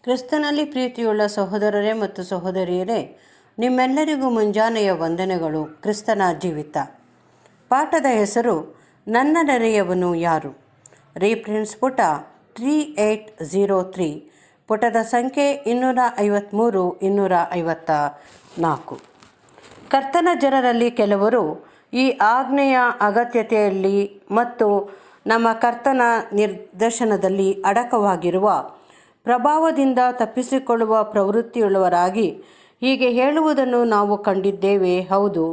ಕ್ರಿಸ್ತನಲ್ಲಿ ಪ್ರೀತಿಯುಳ್ಳ ಸಹೋದರರೇ ಮತ್ತು ಸಹೋದರಿಯರೇ, ನಿಮ್ಮೆಲ್ಲರಿಗೂ ಮುಂಜಾನೆಯ ವಂದನೆಗಳು. ಕ್ರಿಸ್ತನ ಜೀವಿತ ಪಾಠದ ಹೆಸರು ನನ್ನ ನೆರೆಯವನು ಯಾರು. ರೀಪ್ರಿನ್ಸ್ ಪುಟ 3803, ಪುಟದ ಸಂಖ್ಯೆ 253 254. ಕರ್ತನ ಜನರಲ್ಲಿ ಕೆಲವರು ಈ ಆಜ್ಞೆಯ ಅಗತ್ಯತೆಯಲ್ಲಿ ಮತ್ತು ನಮ್ಮ ಕರ್ತನ ನಿರ್ದೇಶನದಲ್ಲಿ ಅಡಕವಾಗಿರುವ ಪ್ರಭಾವದಿಂದ ತಪ್ಪಿಸಿಕೊಳ್ಳುವ ಪ್ರವೃತ್ತಿಯುಳ್ಳವರಾಗಿ ಹೀಗೆ ಹೇಳುವುದನ್ನು ನಾವು ಕಂಡಿದ್ದೇವೆ. ಹೌದು,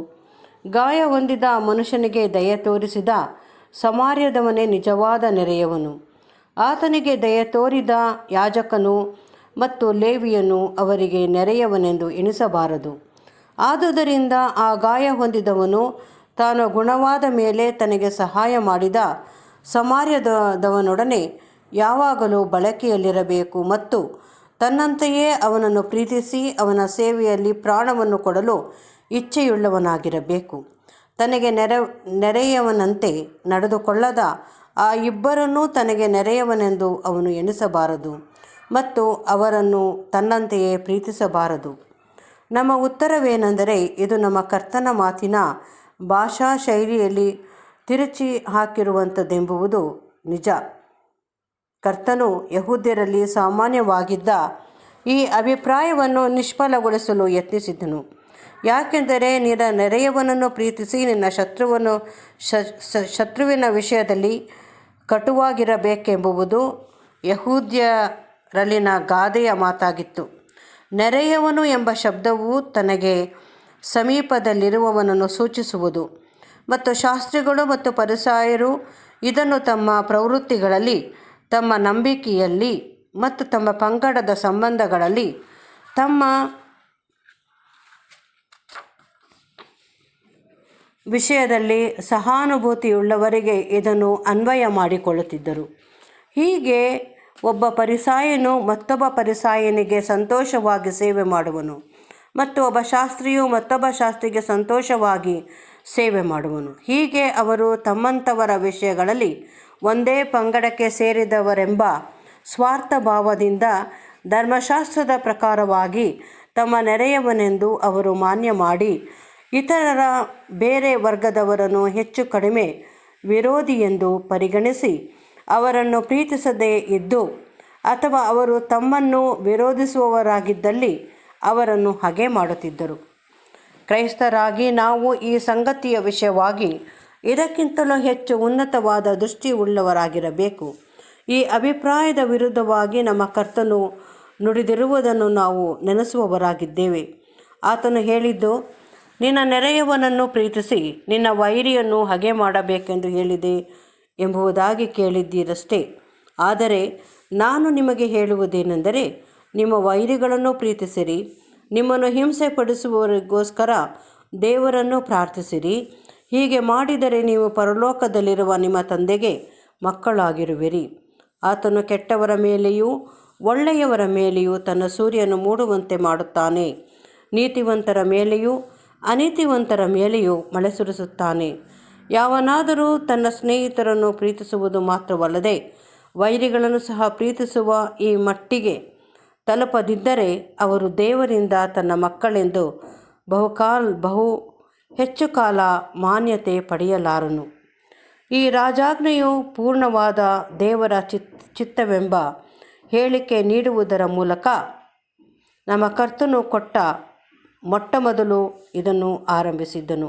ಗಾಯ ಹೊಂದಿದ ಮನುಷ್ಯನಿಗೆ ದಯೆ ತೋರಿಸಿದ ಸಮಾರ್ಯದವನೇ ನಿಜವಾದ ನೆರೆಯವನು. ಆತನಿಗೆ ದಯೆ ತೋರಿದ ಯಾಜಕನು ಮತ್ತು ಲೇವಿಯನು ಅವರಿಗೆ ನೆರೆಯವನೆಂದು ಎಣಿಸಬಾರದು. ಆದುದರಿಂದ ಆ ಗಾಯ ಹೊಂದಿದವನು ತಾನು ಗುಣವಾದ ಮೇಲೆ ತನಗೆ ಸಹಾಯ ಮಾಡಿದ ಸಮಾರ್ಯದವನೊಡನೆ ಯಾವಾಗಲೂ ಬಳಕೆಯಲ್ಲಿರಬೇಕು ಮತ್ತು ತನ್ನಂತೆಯೇ ಅವನನ್ನು ಪ್ರೀತಿಸಿ ಅವನ ಸೇವೆಯಲ್ಲಿ ಪ್ರಾಣವನ್ನು ಕೊಡಲು ಇಚ್ಛೆಯುಳ್ಳವನಾಗಿರಬೇಕು. ತನಗೆ ನೆರೆಯವನಂತೆ ನಡೆದುಕೊಳ್ಳದ ಆ ಇಬ್ಬರನ್ನೂ ತನಗೆ ನೆರೆಯವನೆಂದು ಅವನು ಎಣಿಸಬಾರದು ಮತ್ತು ಅವರನ್ನು ತನ್ನಂತೆಯೇ ಪ್ರೀತಿಸಬಾರದು. ನಮ್ಮ ಉತ್ತರವೇನೆಂದರೆ, ಇದು ನಮ್ಮ ಕರ್ತನ ಮಾತಿನ ಭಾಷಾ ಶೈಲಿಯಲ್ಲಿ ತಿರುಚಿ ಹಾಕಿರುವಂಥದ್ದೆಂಬುದು ನಿಜ. ಕರ್ತನು ಯಹೂದ್ಯರಲ್ಲಿ ಸಾಮಾನ್ಯವಾಗಿದ್ದ ಈ ಅಭಿಪ್ರಾಯವನ್ನು ನಿಷ್ಫಲಗೊಳಿಸಲು ಯತ್ನಿಸಿದನು. ಯಾಕೆಂದರೆ ನಿನ್ನ ನೆರೆಯವನನ್ನು ಪ್ರೀತಿಸಿ ನಿನ್ನ ಶತ್ರುವಿನ ವಿಷಯದಲ್ಲಿ ಕಟುವಾಗಿರಬೇಕೆಂಬುದು ಯಹೂದ್ಯರಲ್ಲಿನ ಗಾದೆಯ ಮಾತಾಗಿತ್ತು. ನೆರೆಯವನು ಎಂಬ ಶಬ್ದವು ತನಗೆ ಸಮೀಪದಲ್ಲಿರುವವನನ್ನು ಸೂಚಿಸುವುದು ಮತ್ತು ಶಾಸ್ತ್ರಿಗಳು ಮತ್ತು ಫರಿಸಾಯರು ಇದನ್ನು ತಮ್ಮ ಪ್ರವೃತ್ತಿಗಳಲ್ಲಿ, ತಮ್ಮ ನಂಬಿಕೆಯಲ್ಲಿ ಮತ್ತು ತಮ್ಮ ಪಂಗಡದ ಸಂಬಂಧಗಳಲ್ಲಿ ತಮ್ಮ ವಿಷಯದಲ್ಲಿ ಸಹಾನುಭೂತಿಯುಳ್ಳವರಿಗೆ ಇದನ್ನು ಅನ್ವಯ ಮಾಡಿಕೊಳ್ಳುತ್ತಿದ್ದರು. ಹೀಗೆ ಒಬ್ಬ ಫರಿಸಾಯನು ಮತ್ತೊಬ್ಬ ಫರಿಸಾಯನಿಗೆ ಸಂತೋಷವಾಗಿ ಸೇವೆ ಮಾಡುವನು ಮತ್ತು ಒಬ್ಬ ಶಾಸ್ತ್ರಿಯು ಮತ್ತೊಬ್ಬ ಶಾಸ್ತ್ರಿಗೆ ಸಂತೋಷವಾಗಿ ಸೇವೆ ಮಾಡುವನು. ಹೀಗೆ ಅವರು ತಮ್ಮಂಥವರ ವಿಷಯಗಳಲ್ಲಿ ಒಂದೇ ಪಂಗಡಕ್ಕೆ ಸೇರಿದವರೆಂಬ ಸ್ವಾರ್ಥ ಭಾವದಿಂದ ಧರ್ಮಶಾಸ್ತ್ರದ ಪ್ರಕಾರವಾಗಿ ತಮ್ಮ ನೆರೆಯವನೆಂದು ಅವರು ಮಾನ್ಯ ಮಾಡಿ ಇತರರ ಬೇರೆ ವರ್ಗದವರನ್ನು ಹೆಚ್ಚು ಕಡಿಮೆ ವಿರೋಧಿಯೆಂದು ಪರಿಗಣಿಸಿ ಅವರನ್ನು ಪ್ರೀತಿಸದೇ ಇದ್ದು ಅಥವಾ ಅವರು ತಮ್ಮನ್ನು ವಿರೋಧಿಸುವವರಾಗಿದ್ದಲ್ಲಿ ಅವರನ್ನು ಹಗೆ ಮಾಡುತ್ತಿದ್ದರು. ಕ್ರೈಸ್ತರಾಗಿ ನಾವು ಈ ಸಂಗತಿಯ ವಿಷಯವಾಗಿ ಇದಕ್ಕಿಂತಲೂ ಹೆಚ್ಚು ಉನ್ನತವಾದ ದೃಷ್ಟಿಯುಳ್ಳವರಾಗಿರಬೇಕು. ಈ ಅಭಿಪ್ರಾಯದ ವಿರುದ್ಧವಾಗಿ ನಮ್ಮ ಕರ್ತನು ನುಡಿದಿರುವುದನ್ನು ನಾವು ನೆನೆಸುವವರಾಗಿದ್ದೇವೆ. ಆತನು ಹೇಳಿದ್ದು, ನಿನ್ನ ನೆರೆಯವನನ್ನು ಪ್ರೀತಿಸಿ ನಿನ್ನ ವೈರಿಯನ್ನು ಹಗೆ ಮಾಡಬೇಕೆಂದು ಹೇಳಿದೆ ಎಂಬುದಾಗಿ ಕೇಳಿದ್ದೀರಷ್ಟೇ. ಆದರೆ ನಾನು ನಿಮಗೆ ಹೇಳುವುದೇನೆಂದರೆ, ನಿಮ್ಮ ವೈರಿಗಳನ್ನು ಪ್ರೀತಿಸಿರಿ, ನಿಮ್ಮನ್ನು ಹಿಂಸೆ ಪಡಿಸುವವರಿಗೋಸ್ಕರ ದೇವರನ್ನು ಪ್ರಾರ್ಥಿಸಿರಿ. ಹೀಗೆ ಮಾಡಿದರೆ ನೀವು ಪರಲೋಕದಲ್ಲಿರುವ ನಿಮ್ಮ ತಂದೆಗೆ ಮಕ್ಕಳಾಗಿರುವಿರಿ. ಆತನು ಕೆಟ್ಟವರ ಮೇಲೆಯೂ ಒಳ್ಳೆಯವರ ಮೇಲೆಯೂ ತನ್ನ ಸೂರ್ಯನು ಮೂಡುವಂತೆ ಮಾಡುತ್ತಾನೆ. ನೀತಿವಂತರ ಮೇಲೆಯೂ ಅನೀತಿವಂತರ ಮೇಲೆಯೂ ಮಳೆ ಸುರಿಸುತ್ತಾನೆ. ಯಾವನಾದರೂ ತನ್ನ ಸ್ನೇಹಿತರನ್ನು ಪ್ರೀತಿಸುವುದು ಮಾತ್ರವಲ್ಲದೆ ವೈರಿಗಳನ್ನು ಸಹ ಪ್ರೀತಿಸುವ ಈ ಮಟ್ಟಿಗೆ ತಲುಪದಿದ್ದರೆ ಅವರು ದೇವರಿಂದ ತನ್ನ ಮಕ್ಕಳೆಂದು ಬಹು ಹೆಚ್ಚು ಕಾಲ ಮಾನ್ಯತೆ ಪಡೆಯಲಾರನು. ಈ ರಾಜಾಜ್ಞೆಯು ಪೂರ್ಣವಾದ ದೇವರ ಚಿತ್ತವೆಂಬ ಹೇಳಿಕೆ ನೀಡುವುದರ ಮೂಲಕ ನಮ್ಮ ಕರ್ತನು ಕೊಟ್ಟ ಮೊಟ್ಟಮೊದಲು ಇದನ್ನು ಆರಂಭಿಸಿದ್ದನು.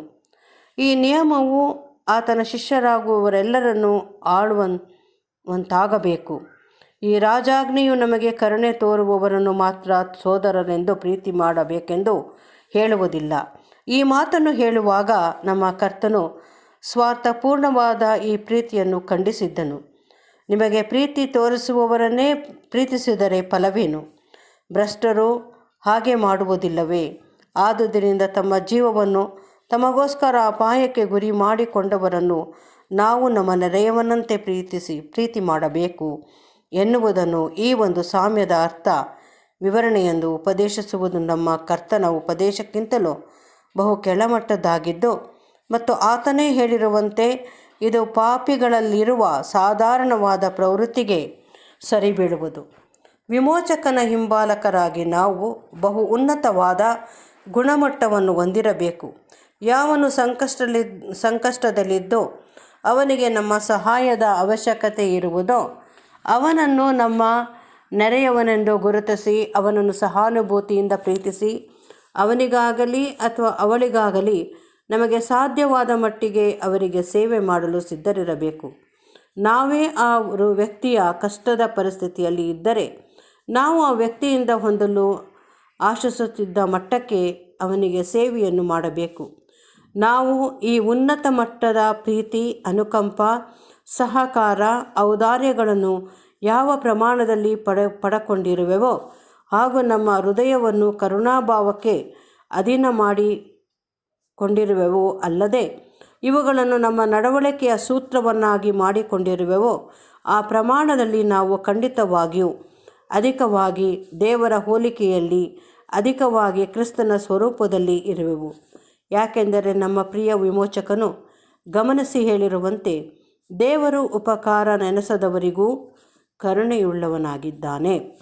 ಈ ನಿಯಮವು ಆತನ ಶಿಷ್ಯರಾಗುವವರೆಲ್ಲರನ್ನು ಆಳುವಂತಾಗಬೇಕು. ಈ ರಾಜಾಜ್ಞೆಯು ನಮಗೆ ಕರುಣೆ ತೋರುವವರನ್ನು ಮಾತ್ರ ಸೋದರರೆಂದು ಪ್ರೀತಿ ಮಾಡಬೇಕೆಂದು ಹೇಳುವುದಿಲ್ಲ. ಈ ಮಾತನ್ನು ಹೇಳುವಾಗ ನಮ್ಮ ಕರ್ತನು ಸ್ವಾರ್ಥಪೂರ್ಣವಾದ ಈ ಪ್ರೀತಿಯನ್ನು ಖಂಡಿಸಿದ್ದನು. ನಿಮಗೆ ಪ್ರೀತಿ ತೋರಿಸುವವರನ್ನೇ ಪ್ರೀತಿಸಿದರೆ ಫಲವೇನು? ಭ್ರಷ್ಟರು ಹಾಗೆ ಮಾಡುವುದಿಲ್ಲವೇ? ಆದುದರಿಂದ ತಮ್ಮ ಜೀವವನ್ನು ತಮಗೋಸ್ಕರ ಅಪಾಯಕ್ಕೆ ಗುರಿ ಮಾಡಿಕೊಂಡವರನ್ನು ನಾವು ನಮ್ಮ ನೆರೆಯವನಂತೆ ಪ್ರೀತಿ ಮಾಡಬೇಕು ಎನ್ನುವುದನ್ನು ಈ ಒಂದು ಸಾಮ್ಯದ ಅರ್ಥ ವಿವರಣೆಯೆಂದು ಉಪದೇಶಿಸುವುದು ನಮ್ಮ ಕರ್ತನ ಉಪದೇಶಕ್ಕಿಂತಲೂ ಬಹು ಕೆಳಮಟ್ಟದ್ದಾಗಿದ್ದು ಮತ್ತು ಆತನೇ ಹೇಳಿರುವಂತೆ ಇದು ಪಾಪಿಗಳಲ್ಲಿರುವ ಸಾಧಾರಣವಾದ ಪ್ರವೃತ್ತಿಗೆ ಸರಿಬೀಳುವುದು. ವಿಮೋಚಕನ ಹಿಂಬಾಲಕರಾಗಿ ನಾವು ಬಹು ಉನ್ನತವಾದ ಗುಣಮಟ್ಟವನ್ನು ಹೊಂದಿರಬೇಕು. ಯಾವನು ಸಂಕಷ್ಟದಲ್ಲಿದ್ದೋ ಅವನಿಗೆ ನಮ್ಮ ಸಹಾಯದ ಅವಶ್ಯಕತೆ ಇರುವುದೋ ಅವನನ್ನು ನಮ್ಮ ನೆರೆಯವನೆಂದು ಗುರುತಿಸಿ ಅವನನ್ನು ಸಹಾನುಭೂತಿಯಿಂದ ಪ್ರೀತಿಸಿ ಅವನಿಗಾಗಲಿ ಅಥವಾ ಅವಳಿಗಾಗಲಿ ನಮಗೆ ಸಾಧ್ಯವಾದ ಮಟ್ಟಿಗೆ ಅವರಿಗೆ ಸೇವೆ ಮಾಡಲು ಸಿದ್ಧರಿರಬೇಕು. ನಾವೇ ಆ ವ್ಯಕ್ತಿಯ ಕಷ್ಟದ ಪರಿಸ್ಥಿತಿಯಲ್ಲಿ ಇದ್ದರೆ ನಾವು ಆ ವ್ಯಕ್ತಿಯಿಂದ ಹೊಂದಲು ಆಶಿಸುತ್ತಿದ್ದ ಮಟ್ಟಕ್ಕೆ ಅವನಿಗೆ ಸೇವೆಯನ್ನು ಮಾಡಬೇಕು. ನಾವು ಈ ಉನ್ನತ ಮಟ್ಟದ ಪ್ರೀತಿ, ಅನುಕಂಪ, ಸಹಕಾರ, ಔದಾರ್ಯಗಳನ್ನು ಯಾವ ಪ್ರಮಾಣದಲ್ಲಿ ಪಡಕೊಂಡಿರುವೆವೋ ಹಾಗೂ ನಮ್ಮ ಹೃದಯವನ್ನು ಕರುಣಾಭಾವಕ್ಕೆ ಅಧೀನ ಮಾಡಿಕೊಂಡಿರುವೆವೋ ಅಲ್ಲದೆ ಇವುಗಳನ್ನು ನಮ್ಮ ನಡವಳಿಕೆಯ ಸೂತ್ರವನ್ನಾಗಿ ಮಾಡಿಕೊಂಡಿರುವೆವೋ ಆ ಪ್ರಮಾಣದಲ್ಲಿ ನಾವು ಖಂಡಿತವಾಗಿಯೂ ಅಧಿಕವಾಗಿ ದೇವರ ಹೋಲಿಕೆಯಲ್ಲಿ, ಅಧಿಕವಾಗಿ ಕ್ರಿಸ್ತನ ಸ್ವರೂಪದಲ್ಲಿ ಇರುವೆವು. ಯಾಕೆಂದರೆ ನಮ್ಮ ಪ್ರಿಯ ವಿಮೋಚಕನು ಗಮನಿಸಿ ಹೇಳಿರುವಂತೆ ದೇವರು ಉಪಕಾರ ನೆನೆಸದವರಿಗೂ ಕರುಣೆಯುಳ್ಳವನಾಗಿದ್ದಾನೆ.